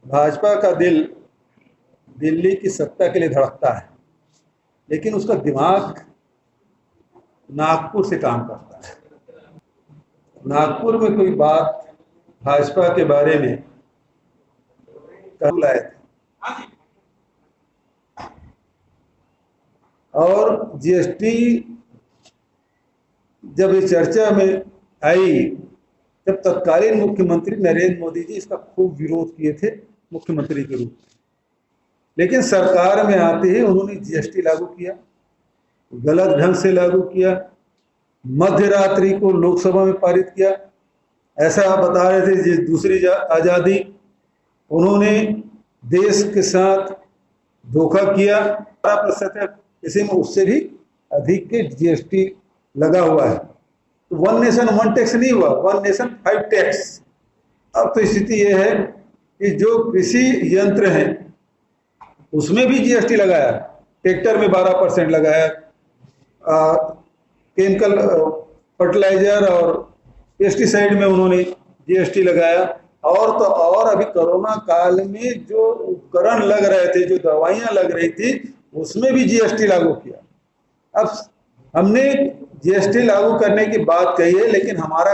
भाजपा का दिल दिल्ली की सत्ता के लिए धड़कता है, लेकिन उसका दिमाग नागपुर से काम करता है। नागपुर में कोई बात भाजपा के बारे में कर लाए थे और जीएसटी जब ये चर्चा में आई, तब तत्कालीन मुख्यमंत्री नरेंद्र मोदी जी इसका खूब विरोध किए थे मुख्यमंत्री के रूप में। लेकिन सरकार में आते ही उन्होंने जीएसटी लागू किया, गलत ढंग से लागू किया, मध्य रात्रि को लोकसभा में पारित किया। ऐसा आप बता रहे थे जिस दूसरी आज़ादी, उन्होंने देश के साथ धोखा किया। 12% है, इसी में उससे भी अधिक के जीएसटी लगा हुआ है। तो 1 नेशन 1 टैक्स नहीं हुआ, 1 नेशन 5 टैक्स। अब तो स्थिति यह है कि जो कृषि यंत्र हैं उसमें भी जीएसटी लगाया, ट्रैक्टर में 12% लगाया, केमिकल फर्टिलाइजर और पेस्टिसाइड में उन्होंने जीएसटी लगाया। और तो और अभी कोरोना काल में जो उपकरण लग रहे थे, जो दवाइयां लग रही थी, उसमें भी जीएसटी लागू किया। अब हमने जीएसटी लागू करने की बात कही है, लेकिन हमारा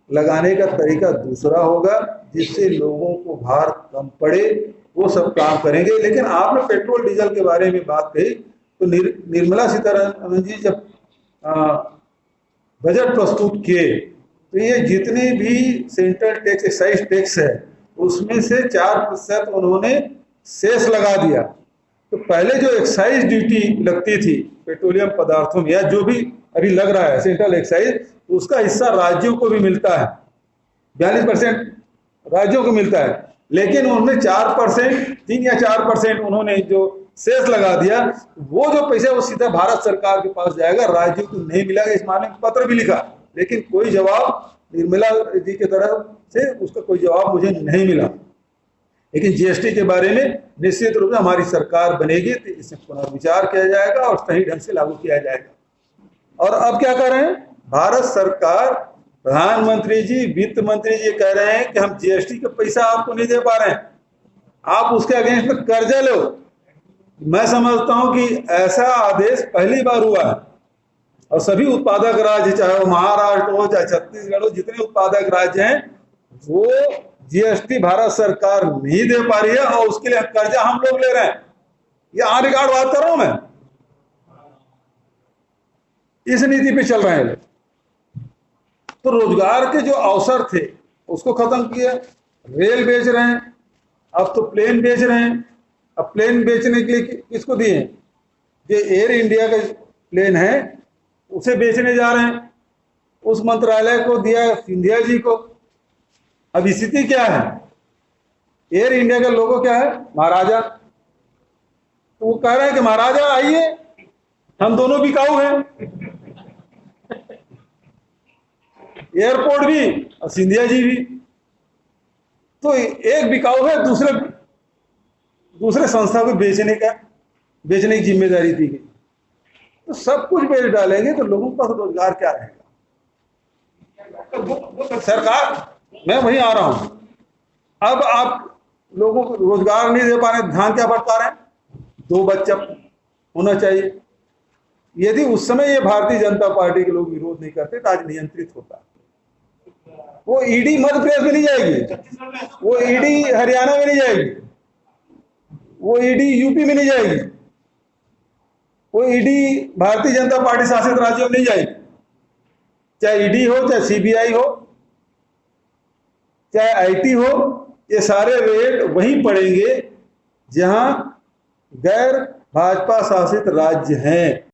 लगाने का तरीका दूसरा होगा, जिससे लोगों को भार कम पड़े, वो सब काम करेंगे। लेकिन आपने पेट्रोल डीजल के बारे में बात कही, तो निर्मला सीतारमण जी जब बजट प्रस्तुत किए, तो ये जितने भी सेंट्रल टैक्स, एक्साइज टैक्स है, उसमें से 4% उन्होंने सेस लगा दिया। तो पहले जो एक्साइज ड्यूटी लगती थी पेट्रोलियम पदार्थों में, या जो भी अभी लग रहा है सेंट्रल एक्साइज, उसका हिस्सा राज्यों को भी मिलता है, 42% राज्यों को मिलता है। लेकिन उन्होंने 4%, 3 या 4% उन्होंने जो सेस लगा दिया, वो जो पैसा वो सीधा भारत सरकार के पास जाएगा, राज्यों को नहीं मिलेगा। इस मामले में पत्र भी लिखा, लेकिन कोई जवाब निर्मला जी की तरफ से उसका कोई जवाब मुझे नहीं मिला। लेकिन जीएसटी के बारे में निश्चित रूप से हमारी सरकार बनेगी तो इसे पुनर्विचार किया जाएगा और सही ढंग से लागू किया जाएगा। और अब क्या कर रहे हैं भारत सरकार, प्रधानमंत्री जी, वित्त मंत्री जी कह रहे हैं कि हम जीएसटी का पैसा आपको नहीं दे पा रहे हैं, आप उसके अगेंस्ट में कर्जा लो। मैं समझता हूं कि ऐसा आदेश पहली बार हुआ है, और सभी उत्पादक राज्य, चाहे वो महाराष्ट्र हो चाहे छत्तीसगढ़ हो, जितने उत्पादक राज्य हैं, वो जीएसटी भारत सरकार नहीं दे पा रही है और उसके लिए कर्जा हम लोग ले रहे हैं। ये ऑन रिकॉर्ड बात कर रहा हूं मैं, इस नीति पे चल रहे हैं लोग। तो रोजगार के जो अवसर थे उसको खत्म किया, रेल बेच रहे हैं, अब तो प्लेन बेच रहे हैं। अब प्लेन बेचने के लिए किसको दिए? जो एयर इंडिया का प्लेन है उसे बेचने जा रहे हैं, उस मंत्रालय को दिया सिंधिया जी को। अब स्थिति क्या है, एयर इंडिया का लोगो क्या है? महाराजा। तो वो कह रहे हैं कि महाराजा आइए, हम दोनों बिकाऊ हैं, एयरपोर्ट भी और सिंधिया जी भी। तो एक बिकाऊ है, दूसरे संस्था को बेचने की जिम्मेदारी दी गई। तो सब कुछ बेच डालेंगे तो लोगों के पास रोजगार क्या रहेगा? तो सरकार, मैं वहीं आ रहा हूं, अब आप लोगों को रोजगार नहीं दे पा रहे, ध्यान क्या भटका रहे हैं? 2 बच्चा होना चाहिए। यदि उस समय ये भारतीय जनता पार्टी के लोग विरोध नहीं करते तो आज नियंत्रित होता। वो ईडी मध्य प्रदेश में नहीं जाएगी, वो ईडी हरियाणा में नहीं जाएगी, वो ईडी यूपी में नहीं जाएगी, वो ईडी भारतीय जनता पार्टी शासित राज्यों में नहीं जाएगी। चाहे ईडी हो, चाहे सीबीआई हो, चाहे आईटी हो, ये सारे रेट वहीं पड़ेंगे जहां गैर भाजपा शासित राज्य हैं।